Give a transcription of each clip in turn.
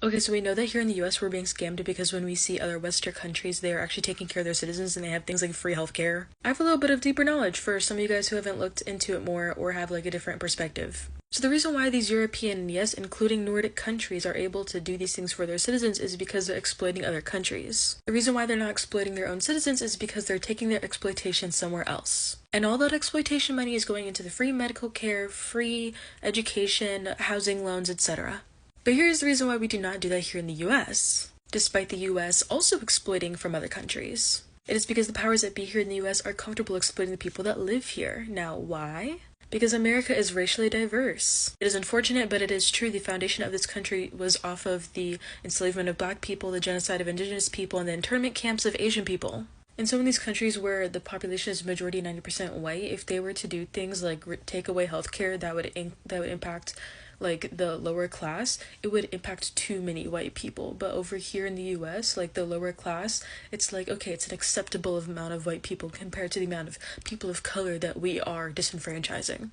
Okay, so we know that here in the US we're being scammed because when we see other Western countries, they are actually taking care of their citizens and they have things like free healthcare. I have a little bit of deeper knowledge for some of you guys who haven't looked into it more or have like a different perspective. So the reason why these European, yes, including Nordic countries are able to do these things for their citizens is because they're exploiting other countries. The reason why they're not exploiting their own citizens is because they're taking their exploitation somewhere else. And all that exploitation money is going into the free medical care, free education, housing loans, etc. But here's the reason why we do not do that here in the US, despite the US also exploiting from other countries. It is because the powers that be here in the US are comfortable exploiting the people that live here. Now, why? Because America is racially diverse. It is unfortunate, but it is true. The foundation of this country was off of the enslavement of black people, the genocide of indigenous people, and the internment camps of Asian people. In some of these countries where the population is majority 90% white, if they were to do things like take away healthcare that would impact like the lower class, it would impact too many white people. But over here in the US, like the lower class, it's like, okay, it's an acceptable amount of white people compared to the amount of people of color that we are disenfranchising.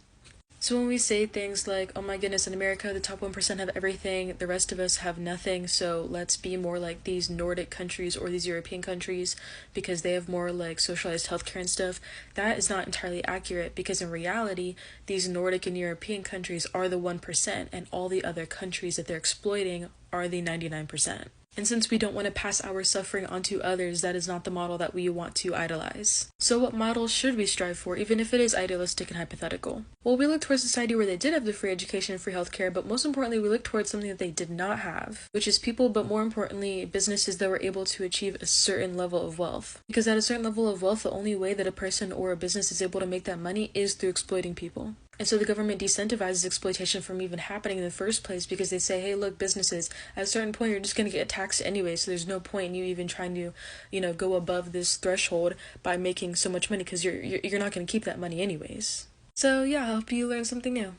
So when we say things like, oh my goodness, in America, the top 1% have everything, the rest of us have nothing, so let's be more like these Nordic countries or these European countries because they have more like socialized healthcare and stuff, that is not entirely accurate because in reality, these Nordic and European countries are the 1% and all the other countries that they're exploiting are the 99%. And since we don't want to pass our suffering onto others, that is not the model that we want to idolize. So what model should we strive for, even if it is idealistic and hypothetical? Well, we look towards a society where they did have the free education and free healthcare, but most importantly, we look towards something that they did not have, which is people, but more importantly, businesses that were able to achieve a certain level of wealth. Because at a certain level of wealth, the only way that a person or a business is able to make that money is through exploiting people. And so the government decentivizes exploitation from even happening in the first place because they say, hey, look, businesses, at a certain point, you're just going to get taxed anyway, so there's no point in you even trying to, go above this threshold by making so much money because you're not going to keep that money anyways. So yeah, I hope you learned something new.